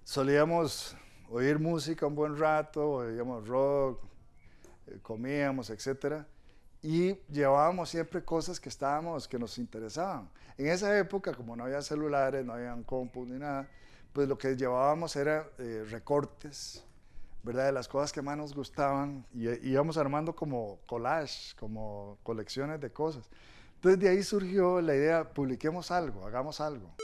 solíamos oír música un buen rato, oíamos rock, comíamos, etcétera, y llevábamos siempre cosas que nos interesaban. En esa época, como no había celulares, no había compus ni nada, pues lo que llevábamos era recortes, ¿verdad? De las cosas que más nos gustaban, y íbamos armando como collage, como colecciones de cosas. Entonces de ahí surgió la idea, publiquemos algo, hagamos algo.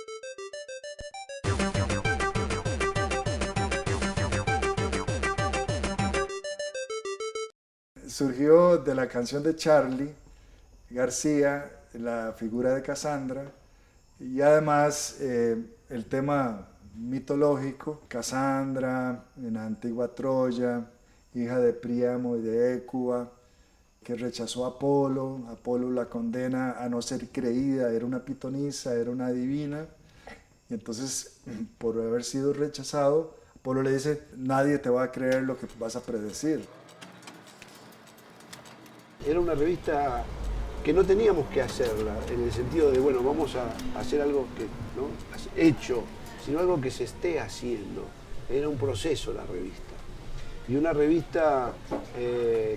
Surgió de la canción de Charly García, la figura de Casandra, y además el tema mitológico, Casandra en la antigua Troya, hija de Príamo y de Écuba, que rechazó a Apolo. Apolo la condena a no ser creída, era una pitonisa, era una divina, y entonces por haber sido rechazado, Apolo le dice, nadie te va a creer lo que vas a predecir. Era una revista que no teníamos que hacerla, en el sentido de, bueno, vamos a hacer algo que, ¿no?, hecho, sino algo que se esté haciendo. Era un proceso la revista. Y una revista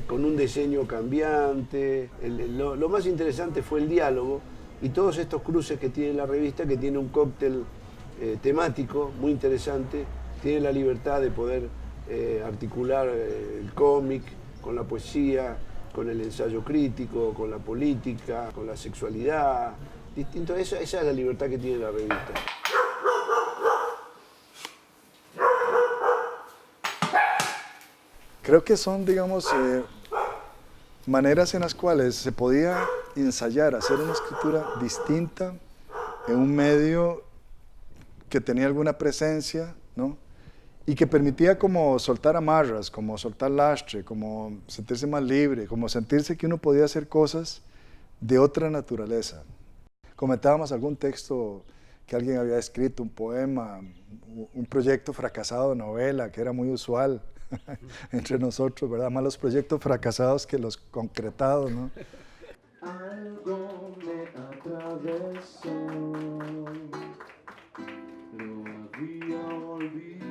con un diseño cambiante. Lo más interesante fue el diálogo y todos estos cruces que tiene la revista, que tiene un cóctel temático muy interesante, tiene la libertad de poder articular el cómic con la poesía, con el ensayo crítico, con la política, con la sexualidad. Distinto. Esa es la libertad que tiene la revista. Creo que son, digamos, maneras en las cuales se podía ensayar, hacer una escritura distinta en un medio que tenía alguna presencia, ¿no? Y que permitía como soltar amarras, como soltar lastre, como sentirse más libre, como sentirse que uno podía hacer cosas de otra naturaleza. Comentábamos algún texto que alguien había escrito, un poema, un proyecto fracasado de novela, que era muy usual entre nosotros, ¿verdad? Más los proyectos fracasados que los concretados, ¿no? Algo me atravesó, lo había olvidado.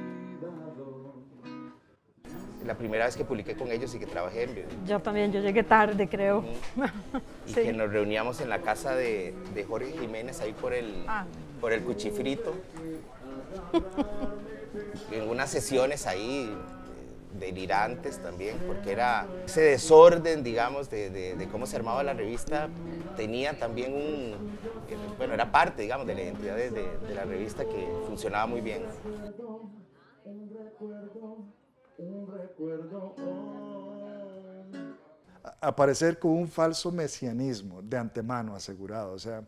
La primera vez que publiqué con ellos y que trabajé en... Yo también, yo llegué tarde, creo. Y sí. Que nos reuníamos en la casa de Jorge Jiménez, ahí por el Cuchifrito. En unas sesiones ahí delirantes también, porque era ese desorden, digamos, de cómo se armaba la revista, tenía también bueno, era parte, digamos, de la identidad de la revista, que funcionaba muy bien. Aparecer con un falso mesianismo de antemano asegurado, o sea,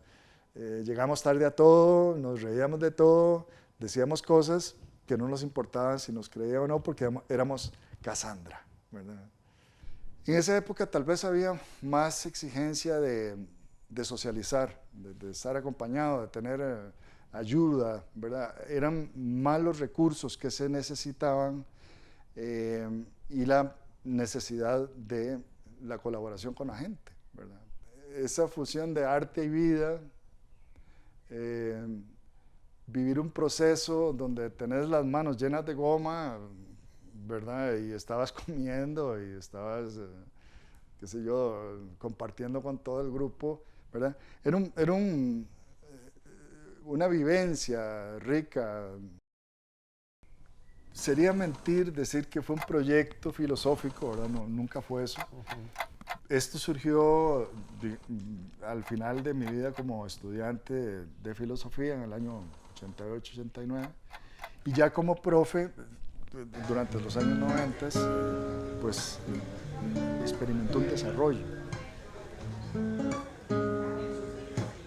llegamos tarde a todo, nos reíamos de todo, decíamos cosas que no nos importaban si nos creía o no, porque éramos Casandra, ¿verdad? En esa época tal vez había más exigencia de socializar, de estar acompañado, de tener ayuda, ¿verdad? Eran más los recursos que se necesitaban y la necesidad de la colaboración con la gente, ¿verdad? Esa fusión de arte y vida, vivir un proceso donde tenés las manos llenas de goma, ¿verdad? Y estabas comiendo y estabas, qué sé yo, compartiendo con todo el grupo, ¿verdad? Era una vivencia rica. Sería mentir decir que fue un proyecto filosófico, ¿verdad? No, nunca fue eso. Esto surgió al final de mi vida como estudiante de filosofía en el año 88-89, y ya como profe durante los años 90, pues experimentó un desarrollo.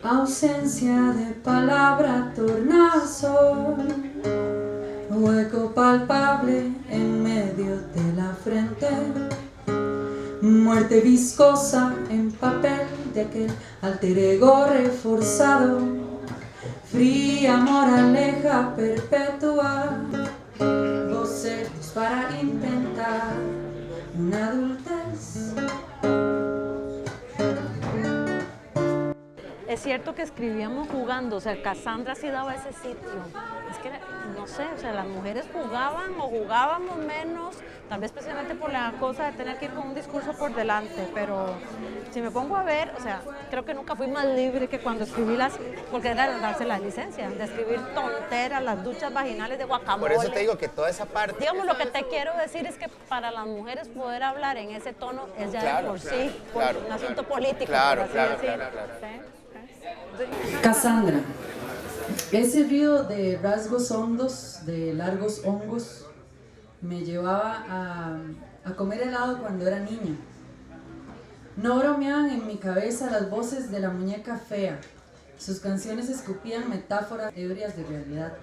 Ausencia de palabra, tornasol, hueco palpable en medio de la frente, muerte viscosa en papel de aquel alter ego reforzado, fría moraleja perpetua, bocetos para intentar una adultez. es cierto que escribíamos jugando, o sea, Cassandra sí daba ese sitio. Es que, no sé, o sea, las mujeres jugaban o jugábamos menos, tal vez especialmente por la cosa de tener que ir con un discurso por delante, pero si me pongo a ver, o sea, creo que nunca fui más libre que cuando escribí porque era darse la licencia, de escribir tonteras, las duchas vaginales de guacamole. Por eso te digo que toda esa parte... Digamos, lo que te quiero decir es que para las mujeres poder hablar en ese tono es ya de por sí, un asunto político. Claro. ¿Sí? Cassandra, ese río de rasgos hondos, de largos hongos, me llevaba a comer helado cuando era niña. No bromeaban en mi cabeza las voces de la muñeca fea. Sus canciones escupían metáforas ebrias de realidad.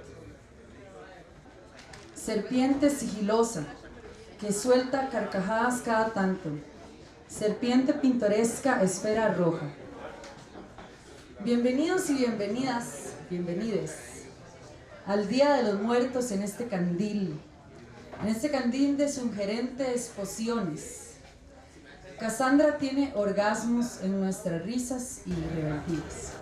Serpiente sigilosa, que suelta carcajadas cada tanto. Serpiente pintoresca, esfera roja. Bienvenidos y bienvenides, al Día de los Muertos en este candil de sugerentes pociones. Cassandra tiene orgasmos en nuestras risas y rebeldías.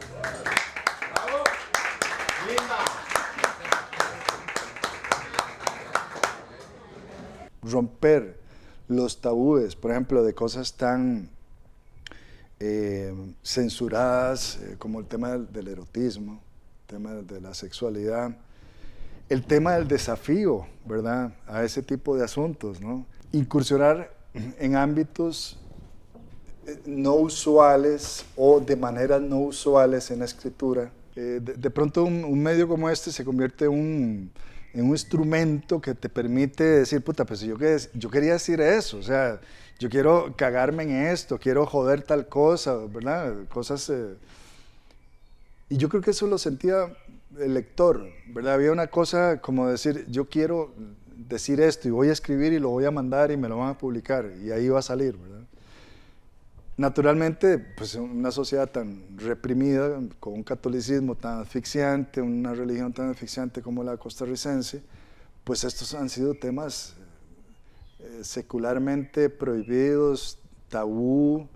Romper los tabúes, por ejemplo, de cosas tan censuradas como el tema del erotismo, el tema de la sexualidad, el tema del desafío, ¿verdad?, a ese tipo de asuntos, ¿no? Incursionar en ámbitos no usuales o de maneras no usuales en la escritura. De pronto un medio como este se convierte en un instrumento que te permite decir, puta, pues yo quería decir eso, o sea, yo quiero cagarme en esto, quiero joder tal cosa, ¿verdad? Cosas... y yo creo que eso lo sentía el lector, ¿verdad? Había una cosa como decir, yo quiero decir esto y voy a escribir y lo voy a mandar y me lo van a publicar y ahí va a salir, ¿verdad? Naturalmente, pues en una sociedad tan reprimida, con un catolicismo tan asfixiante, una religión tan asfixiante como la costarricense, pues estos han sido temas secularmente prohibidos, tabú,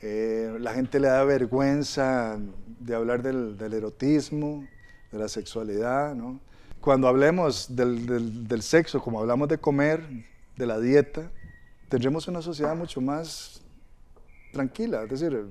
la gente le da vergüenza de hablar del erotismo, de la sexualidad, ¿no? Cuando hablemos del sexo, como hablamos de comer, de la dieta, tendremos una sociedad mucho más tranquila, es decir,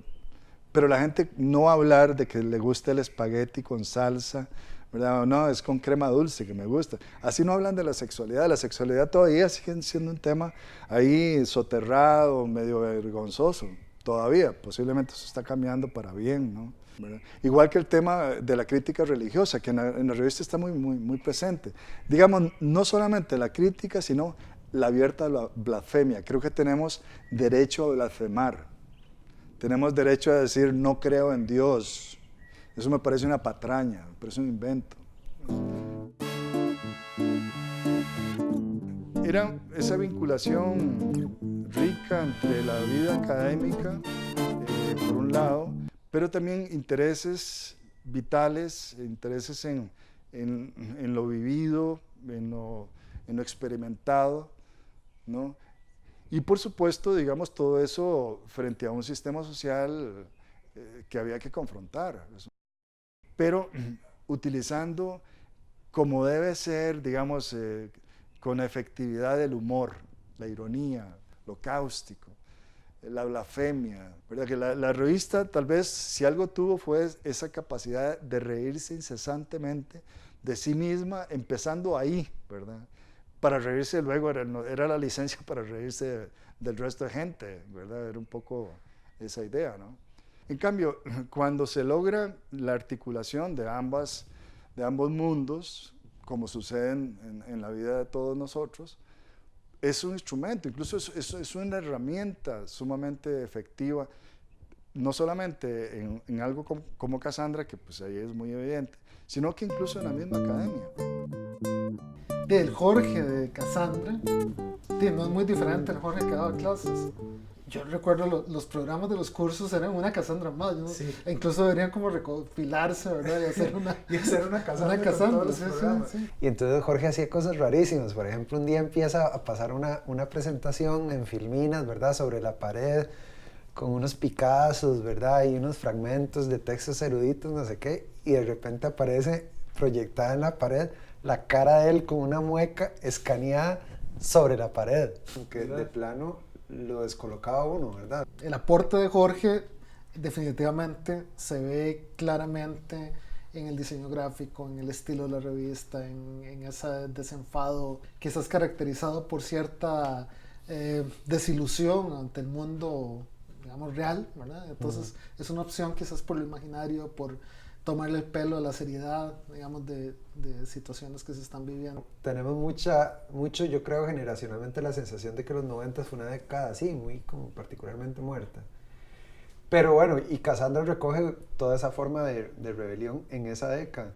pero la gente no va a hablar de que le gusta el espagueti con salsa, ¿verdad? No, es con crema dulce que me gusta. Así no hablan de la sexualidad todavía sigue siendo un tema ahí soterrado, medio vergonzoso, todavía, posiblemente eso está cambiando para bien, ¿no? ¿Verdad? Igual que el tema de la crítica religiosa, que en la revista está muy presente. Digamos, no solamente la crítica, sino la abierta blasfemia. Creo que tenemos derecho a blasfemar. Tenemos derecho a decir, no creo en Dios. Eso me parece una patraña, me parece un invento. Era esa vinculación rica entre la vida académica, por un lado, pero también intereses vitales, intereses en lo vivido, en lo experimentado, ¿no? Y por supuesto, digamos, todo eso frente a un sistema social que había que confrontar. Pero utilizando como debe ser, digamos, con efectividad el humor, la ironía, lo cáustico, la blasfemia, ¿verdad? Que la revista tal vez, si algo tuvo, fue esa capacidad de reírse incesantemente de sí misma, empezando ahí, ¿verdad? Para reírse luego era la licencia para reírse del resto de gente, ¿verdad? Era un poco esa idea, ¿no? En cambio, cuando se logra la articulación de ambos mundos, como sucede en la vida de todos nosotros, es un instrumento, incluso es una herramienta sumamente efectiva, no solamente en algo como Cassandra, que pues ahí es muy evidente, sino que incluso en la misma academia. El Jorge de Cassandra no es muy diferente al Jorge que daba clases. Yo recuerdo los programas de los cursos eran una Cassandra más, ¿no? Sí. E incluso deberían como recopilarse, ¿verdad? Y hacer una Cassandra. Sí. Y entonces Jorge hacía cosas rarísimas. Por ejemplo, un día empieza a pasar una presentación en Filminas, ¿verdad? Sobre la pared con unos picazos, ¿verdad? Y unos fragmentos de textos eruditos, no sé qué, y de repente aparece proyectada en la pared la cara de él con una mueca escaneada sobre la pared. Aunque de plano lo descolocaba uno, ¿verdad? El aporte de Jorge definitivamente se ve claramente en el diseño gráfico, en el estilo de la revista, en ese desenfado, quizás caracterizado por cierta desilusión ante el mundo, digamos, real, ¿verdad? Entonces es una opción quizás por lo imaginario, por tomarle el pelo a la seriedad, digamos, de situaciones que se están viviendo. Tenemos mucho, yo creo, generacionalmente la sensación de que los 90 fue una década así, muy como particularmente muerta. Pero bueno, y Cassandra recoge toda esa forma de rebelión en esa década.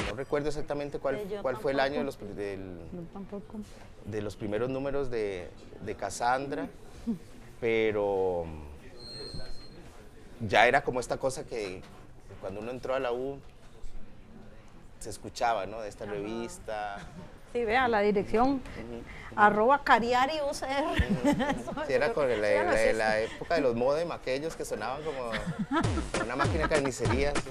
No recuerdo exactamente cuál fue el año de los primeros números de Cassandra, pero ya era como esta cosa que cuando uno entró a la U se escuchaba, ¿no? De esta revista. Sí, vea, la dirección, @cariariucr. Sí, era con la época de los modem, aquellos que sonaban como una máquina de carnicería. Sí.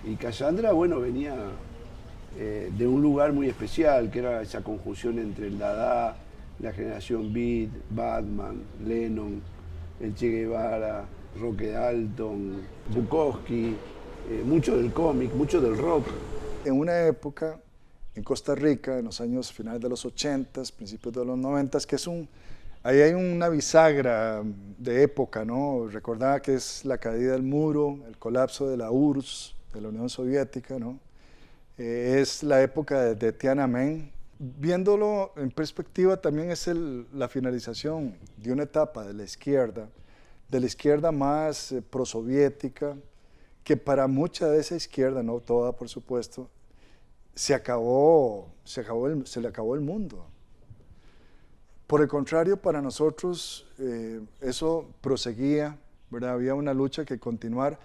Y Cassandra, bueno, venía de un lugar muy especial, que era esa conjunción entre el Dada, la generación Beat, Batman, Lennon, el Che Guevara, Roque Dalton, Bukowski, mucho del cómic, mucho del rock. En una época en Costa Rica, en los años finales de los 80s, principios de los 90s, que ahí hay una bisagra de época, ¿no? Recordaba que es la caída del muro, el colapso de la URSS, de la Unión Soviética, ¿no? Es la época de Tiananmen. Viéndolo en perspectiva, también es la finalización de una etapa de la izquierda más prosoviética, que para mucha de esa izquierda, no toda por supuesto, se le acabó el mundo. Por el contrario, para nosotros eso proseguía, ¿verdad? Había una lucha que continuar,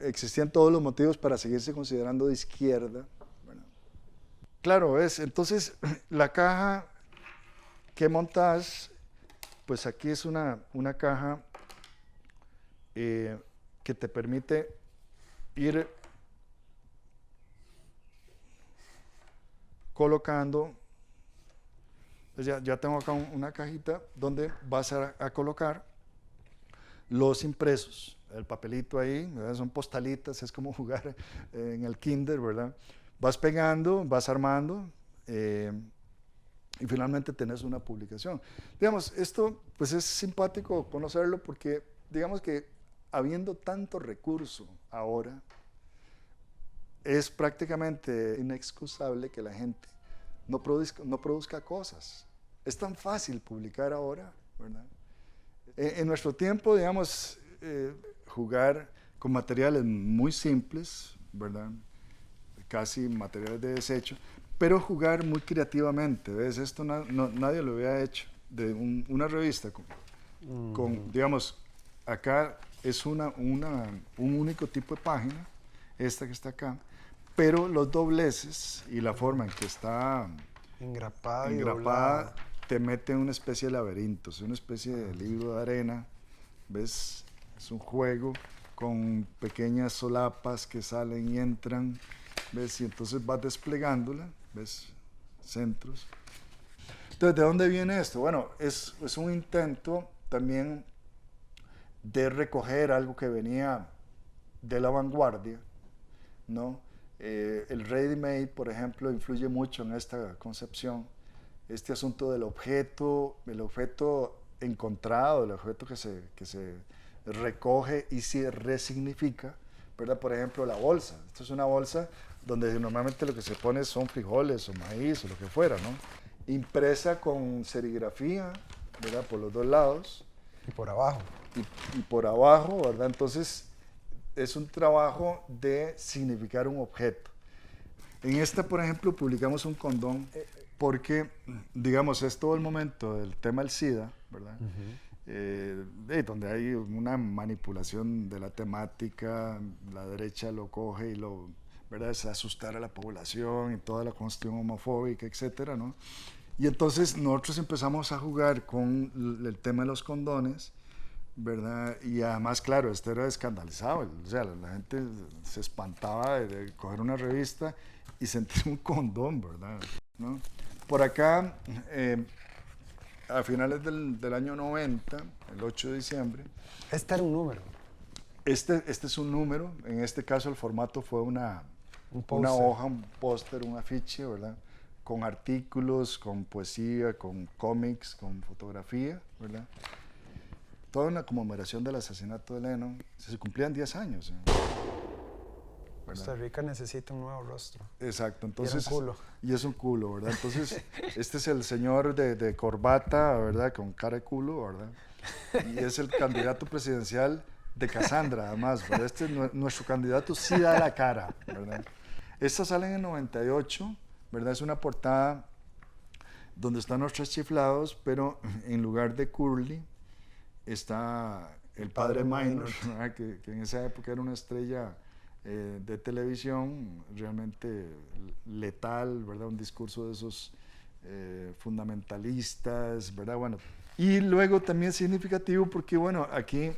existían todos los motivos para seguirse considerando de izquierda. Claro, entonces la caja que montas, pues aquí es una caja que te permite ir colocando. Ya tengo acá una cajita donde vas a colocar los impresos, el papelito ahí, ¿verdad? Son postalitas, es como jugar en el kinder, ¿verdad? Vas pegando, vas armando y finalmente tenés una publicación. Digamos, esto pues es simpático conocerlo porque digamos que habiendo tanto recurso ahora, es prácticamente inexcusable que la gente no produzca cosas. Es tan fácil publicar ahora, ¿verdad? En nuestro tiempo, digamos, jugar con materiales muy simples, ¿verdad? Casi materiales de desecho, pero jugar muy creativamente, ¿ves? Esto nadie lo había hecho, de una revista con, digamos, acá es un único tipo de página, esta que está acá, pero los dobleces y la forma en que está engrapada te mete en una especie de laberinto, es una especie de libro de arena, ¿ves? Es un juego con pequeñas solapas que salen y entran, ¿ves? Y entonces vas desplegándola, ¿ves? Centros. Entonces, ¿de dónde viene esto? Bueno, es un intento también de recoger algo que venía de la vanguardia, ¿no? El ready-made, por ejemplo, influye mucho en esta concepción. Este asunto del objeto, el objeto encontrado, el objeto que se recoge y se resignifica, ¿verdad? Por ejemplo, la bolsa. Esto es una bolsa donde normalmente lo que se pone son frijoles o maíz o lo que fuera, ¿no? Impresa con serigrafía, ¿verdad? Por los dos lados. Y por abajo. Y por abajo, ¿verdad? Entonces, es un trabajo de significar un objeto. En esta, por ejemplo, publicamos un condón porque, digamos, es todo el momento del tema del SIDA, ¿verdad? Donde hay una manipulación de la temática, la derecha lo coge y lo, ¿verdad? Es asustar a la población y toda la cuestión homofóbica, etcétera, ¿no? Y entonces nosotros empezamos a jugar con el tema de los condones, ¿verdad? Y además, claro, esto era escandalizado, o sea, la gente se espantaba de coger una revista y sentir un condón, ¿verdad? ¿No? Por acá, a finales del año 90, el 8 de diciembre... Este era un número. Este es un número, en este caso el formato fue una hoja, un póster, un afiche, ¿verdad? Con artículos, con poesía, con cómics, con fotografía, ¿verdad? Toda una conmemoración del asesinato de Lennon. Se cumplían 10 años. Costa Rica necesita un nuevo rostro. Exacto, entonces... Y era un culo. Y es un culo, ¿verdad? Entonces, este es el señor de corbata, ¿verdad? Con cara de culo, ¿verdad? Y es el candidato presidencial de Cassandra, además, ¿verdad? Nuestro candidato sí da la cara, ¿verdad? Esta sale en el 98, ¿verdad? Es una portada donde están los tres chiflados, pero en lugar de Curly está el padre Minor, ¿verdad? Que en esa época era una estrella de televisión realmente letal, ¿verdad? Un discurso de esos fundamentalistas, ¿verdad? Bueno, y luego también significativo porque, bueno, aquí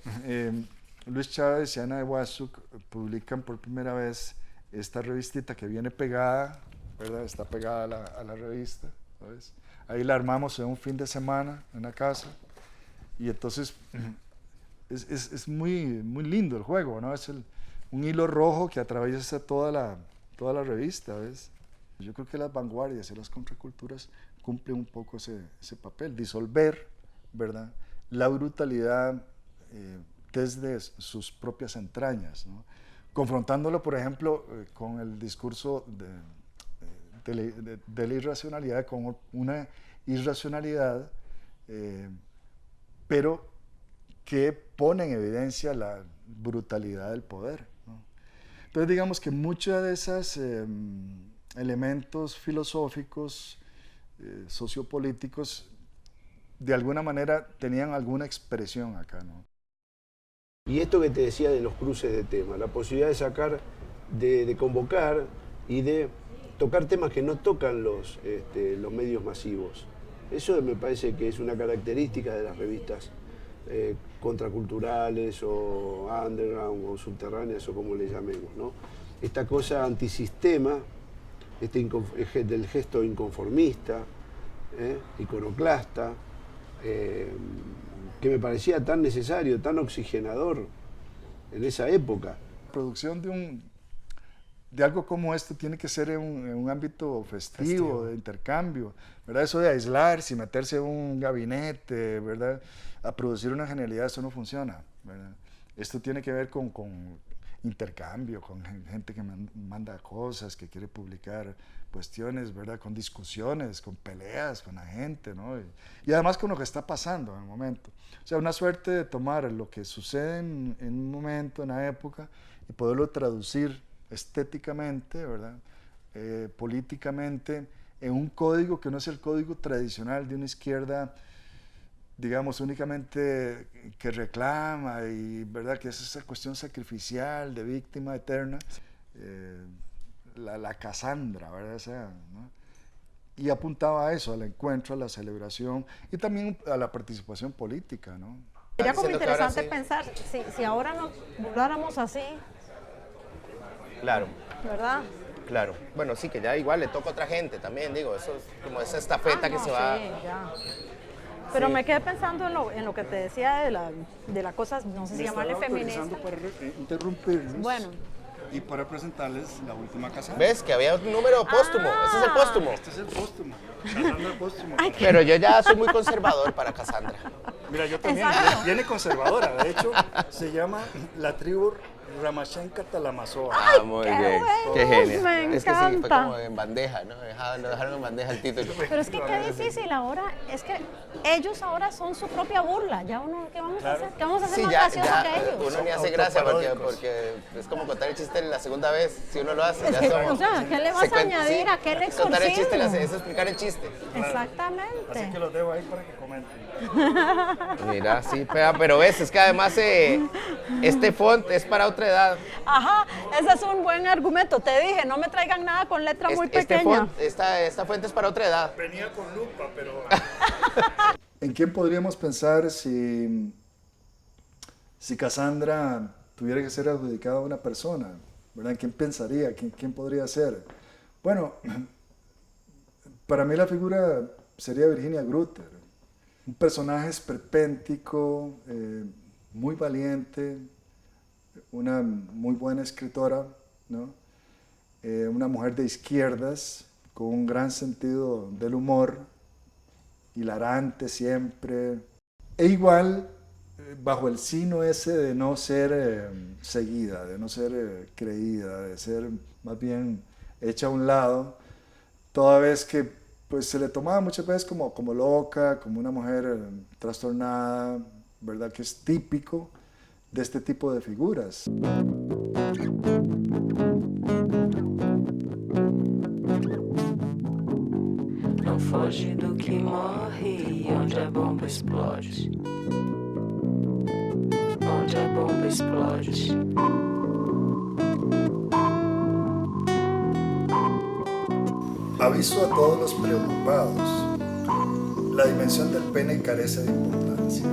Luis Chávez y Ana de Huásuk publican por primera vez esta revistita que viene pegada, ¿verdad? Está pegada a la revista, ¿sabes? Ahí la armamos en un fin de semana en la casa y entonces es muy, muy lindo el juego, ¿no? Es un hilo rojo que atraviesa toda la revista, ¿ves? Yo creo que las vanguardias y las contraculturas cumplen un poco ese papel, disolver, ¿verdad? La brutalidad desde sus propias entrañas, ¿no? Confrontándolo, por ejemplo, con el discurso de la irracionalidad, con una irracionalidad, pero que pone en evidencia la brutalidad del poder, ¿no? Entonces, digamos que muchos de esos elementos filosóficos, sociopolíticos, de alguna manera tenían alguna expresión acá, ¿no? Y esto que te decía de los cruces de temas, la posibilidad de sacar, de convocar y de tocar temas que no tocan los medios masivos. Eso me parece que es una característica de las revistas contraculturales o underground o subterráneas o como le llamemos, ¿no? Esta cosa antisistema, del gesto inconformista, iconoclasta, que me parecía tan necesario, tan oxigenador en esa época. La producción de algo como esto tiene que ser en un ámbito festivo, de intercambio, ¿verdad? Eso de aislarse y meterse en un gabinete, ¿verdad? A producir una genialidad, eso no funciona, ¿verdad? Esto tiene que ver con intercambio, con gente que manda cosas, que quiere publicar cuestiones, ¿verdad? Con discusiones, con peleas con la gente, ¿no? Y además con lo que está pasando en el momento. O sea, una suerte de tomar lo que sucede en un momento, en la época, y poderlo traducir estéticamente, ¿verdad? Políticamente, en un código que no es el código tradicional de una izquierda, digamos, únicamente que reclama y, ¿verdad?, que es esa cuestión sacrificial de víctima eterna, la Cassandra, ¿verdad? O sea, ¿no? Y apuntaba a eso, al encuentro, a la celebración y también a la participación política, ¿no? Sería como interesante pensar, si ahora nos burláramos así. Claro. ¿Verdad? Claro. Bueno, sí, que ya igual le toca a otra gente también, digo, eso es como esa estafeta que se va... Sí, ya. Pero me quedé pensando en lo que te decía de la cosa, no sé si llamarle feminista. Para interrumpirnos. Bueno. Y para presentarles la última Cassandra. ¿Ves? Que había un número póstumo. Ese es el póstumo. Este es el póstumo. Cassandra póstumo. Pero yo ya soy muy conservador para Cassandra. Mira, yo también. Exacto. Viene conservadora. De hecho, se llama la tribu Ramachenka Talamazoa. Ah, muy bien. Qué genio. Me Es que sí, fue encanta. como en bandeja, ¿no? Lo dejaron en bandeja el título. Pero es que qué difícil ahora, es que ellos ahora son su propia burla. Ya uno, ¿qué vamos a hacer? ¿Qué vamos a hacer Sí, más ya, gracioso ya que ellos? uno ni hace gracia porque es como contar el chiste la segunda vez, si uno lo hace. Es ya que, somos- o sea, ¿qué le vas a añadir a aquel Contar el chiste exorcismo? es explicar el chiste. Exactamente. Así que los dejo ahí para que comenten. Mira, sí, pero ves, es que además este font es para otra edad. Ajá, ese es un buen argumento. Te dije, no me traigan nada con letra muy pequeña. Esta fuente es para otra edad. Venía con lupa, pero... ¿En quién podríamos pensar si Cassandra tuviera que ser adjudicada a una persona? ¿Verdad? ¿Quién pensaría? ¿Quién podría ser? Bueno, para mí la figura sería Virginia Grutter. Un personaje esperpéntico, muy valiente, una muy buena escritora, ¿no? Una mujer de izquierdas, con un gran sentido del humor, hilarante siempre, e igual bajo el signo ese de no ser seguida, de no ser creída, de ser más bien hecha a un lado, toda vez que pues, se le tomaba muchas veces como loca, como una mujer trastornada, ¿verdad? Que es típico de este tipo de figuras. Não foge do que morre, onde a bomba explode. Onde a bomba explode. Aviso a todos los preocupados. La dimensión del pene carece de importancia.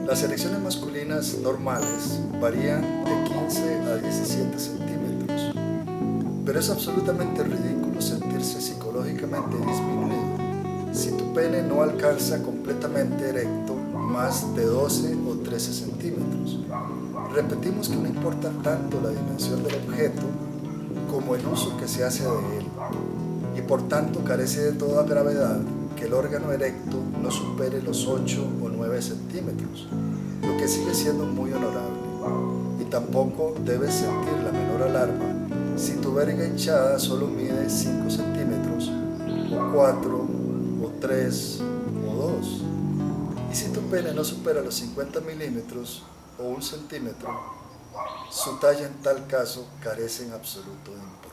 Las erecciones masculinas normales varían de 15 a 17 centímetros, pero es absolutamente ridículo sentirse psicológicamente disminuido si tu pene no alcanza completamente erecto más de 12 o 13 centímetros. Repetimos que no importa tanto la dimensión del objeto como el uso que se hace de él, y por tanto carece de toda gravedad que el órgano erecto no supere los 8 o 9 centímetros, lo que sigue siendo muy honorable. Y tampoco debes sentir la menor alarma si tu verga hinchada solo mide 5 centímetros, o 4, o 3, o 2. Y si tu pene no supera los 50 milímetros o 1 centímetro, su talla en tal caso carece en absoluto de importancia.